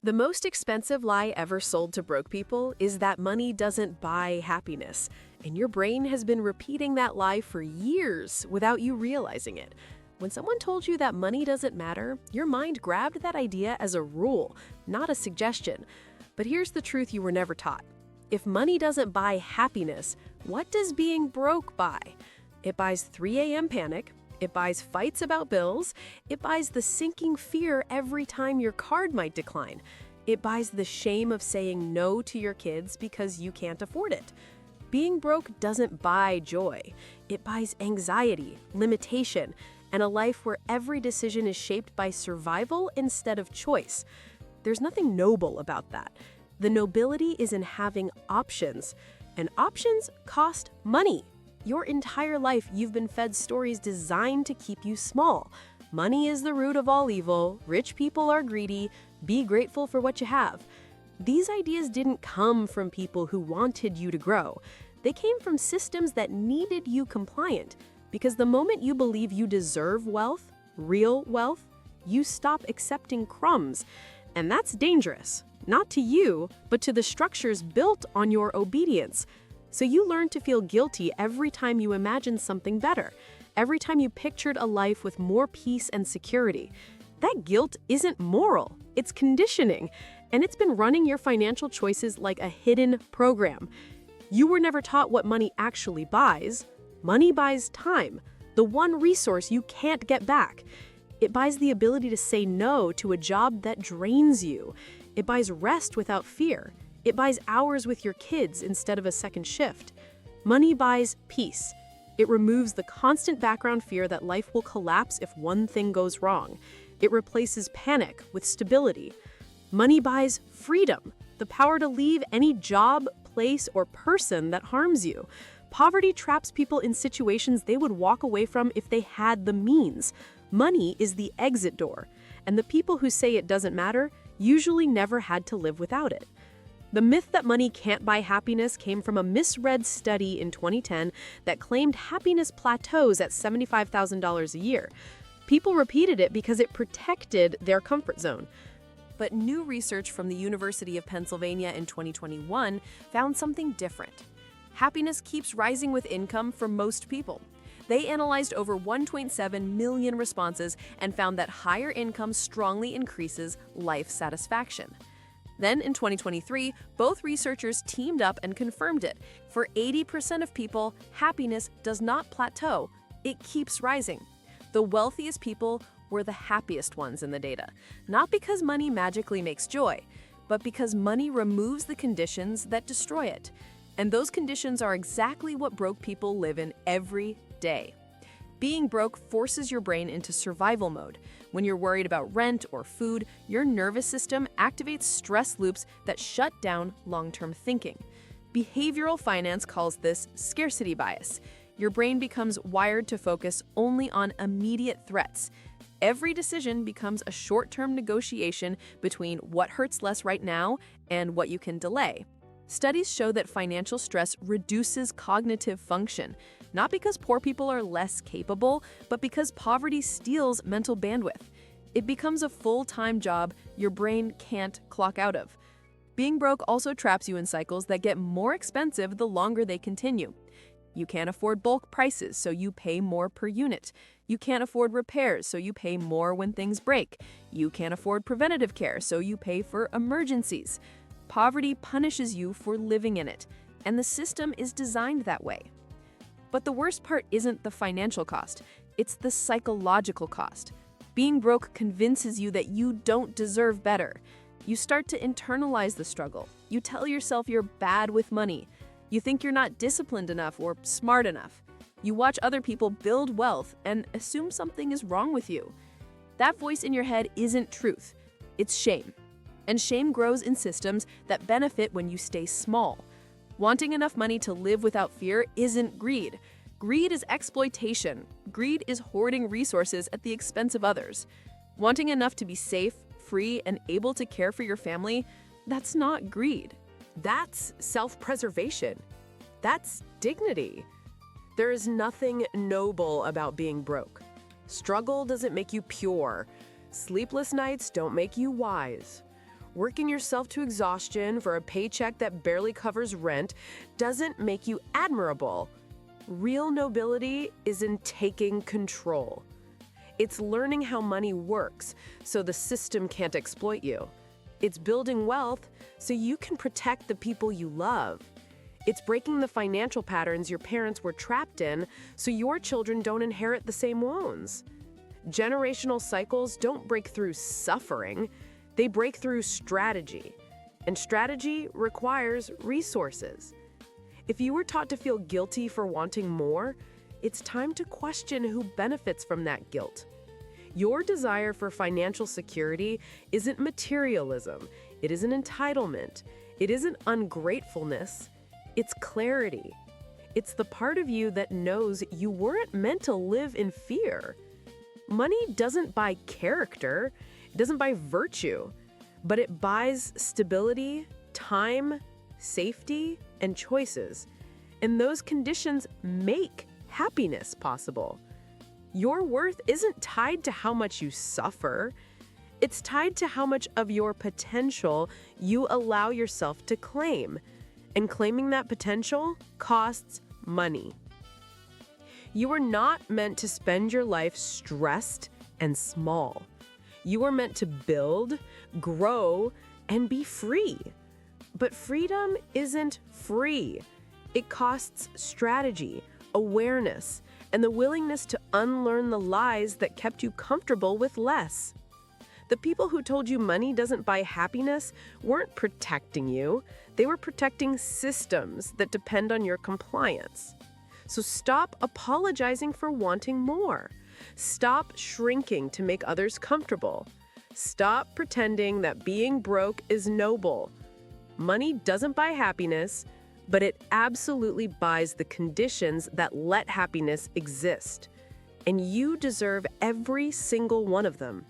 The most expensive lie ever sold to broke people is that money doesn't buy happiness, and your brain has been repeating that lie for years without you realizing it. When someone told you that money doesn't matter, your mind grabbed that idea as a rule, not a suggestion. But here's the truth you were never taught. If money doesn't buy happiness, what does being broke buy? It buys 3 a.m. panic. It buys fights about bills. It buys the sinking fear every time your card might decline. It buys the shame of saying no to your kids because you can't afford it. Being broke doesn't buy joy. It buys anxiety, limitation, and a life where every decision is shaped by survival instead of choice. There's nothing noble about that. The nobility is in having options, and options cost money. Your entire life, you've been fed stories designed to keep you small. Money is the root of all evil. Rich people are greedy. Be grateful for what you have. These ideas didn't come from people who wanted you to grow. They came from systems that needed you compliant. Because the moment you believe you deserve wealth, real wealth, you stop accepting crumbs. And that's dangerous. Not to you, but to the structures built on your obedience. So you learn to feel guilty every time you imagine something better, every time you pictured a life with more peace and security. That guilt isn't moral, it's conditioning, and it's been running your financial choices like a hidden program. You were never taught what money actually buys. Money buys time, the one resource you can't get back. It buys the ability to say no to a job that drains you. It buys rest without fear. It buys hours with your kids instead of a second shift. Money buys peace. It removes the constant background fear that life will collapse if one thing goes wrong. It replaces panic with stability. Money buys freedom, the power to leave any job, place, or person that harms you. Poverty traps people in situations they would walk away from if they had the means. Money is the exit door, and the people who say it doesn't matter usually never had to live without it. The myth that money can't buy happiness came from a misread study in 2010 that claimed happiness plateaus at $75,000 a year. People repeated it because it protected their comfort zone. But new research from the University of Pennsylvania in 2021 found something different. Happiness keeps rising with income for most people. They analyzed over 1.7 million responses and found that higher income strongly increases life satisfaction. Then, in 2023, both researchers teamed up and confirmed it. For 80% of people, happiness does not plateau, it keeps rising. The wealthiest people were the happiest ones in the data, not because money magically makes joy, but because money removes the conditions that destroy it. And those conditions are exactly what broke people live in every day. Being broke forces your brain into survival mode. When you're worried about rent or food, your nervous system activates stress loops that shut down long-term thinking. Behavioral finance calls this scarcity bias. Your brain becomes wired to focus only on immediate threats. Every decision becomes a short-term negotiation between what hurts less right now and what you can delay. Studies show that financial stress reduces cognitive function, not because poor people are less capable, but because poverty steals mental bandwidth. It becomes a full-time job your brain can't clock out of. Being broke also traps you in cycles that get more expensive the longer they continue. You can't afford bulk prices, so you pay more per unit. You can't afford repairs, so you pay more when things break. You can't afford preventative care, so you pay for emergencies. Poverty punishes you for living in it, and the system is designed that way. But the worst part isn't the financial cost, it's the psychological cost. Being broke convinces you that you don't deserve better. You start to internalize the struggle. You tell yourself you're bad with money. You think you're not disciplined enough or smart enough. You watch other people build wealth and assume something is wrong with you. That voice in your head isn't truth, it's shame. And shame grows in systems that benefit when you stay small. Wanting enough money to live without fear isn't greed. Greed is exploitation. Greed is hoarding resources at the expense of others. Wanting enough to be safe, free, and able to care for your family, that's not greed. That's self-preservation. That's dignity. There is nothing noble about being broke. Struggle doesn't make you pure. Sleepless nights don't make you wise. Working yourself to exhaustion for a paycheck that barely covers rent doesn't make you admirable. Real nobility is in taking control. It's learning how money works so the system can't exploit you. It's building wealth so you can protect the people you love. It's breaking the financial patterns your parents were trapped in so your children don't inherit the same wounds. Generational cycles don't break through suffering, they break through strategy. And strategy requires resources. If you were taught to feel guilty for wanting more, it's time to question who benefits from that guilt. Your desire for financial security isn't materialism, it isn't entitlement, it isn't ungratefulness, it's clarity. It's the part of you that knows you weren't meant to live in fear. Money doesn't buy character, it doesn't buy virtue, but it buys stability, time, safety, and choices. And those conditions make happiness possible. Your worth isn't tied to how much you suffer. It's tied to how much of your potential you allow yourself to claim. And claiming that potential costs money. You are not meant to spend your life stressed and small. You are meant to build, grow, and be free. But freedom isn't free. It costs strategy, awareness, and the willingness to unlearn the lies that kept you comfortable with less. The people who told you money doesn't buy happiness weren't protecting you. They were protecting systems that depend on your compliance. So stop apologizing for wanting more. Stop shrinking to make others comfortable. Stop pretending that being broke is noble. Money doesn't buy happiness, but it absolutely buys the conditions that let happiness exist. And you deserve every single one of them.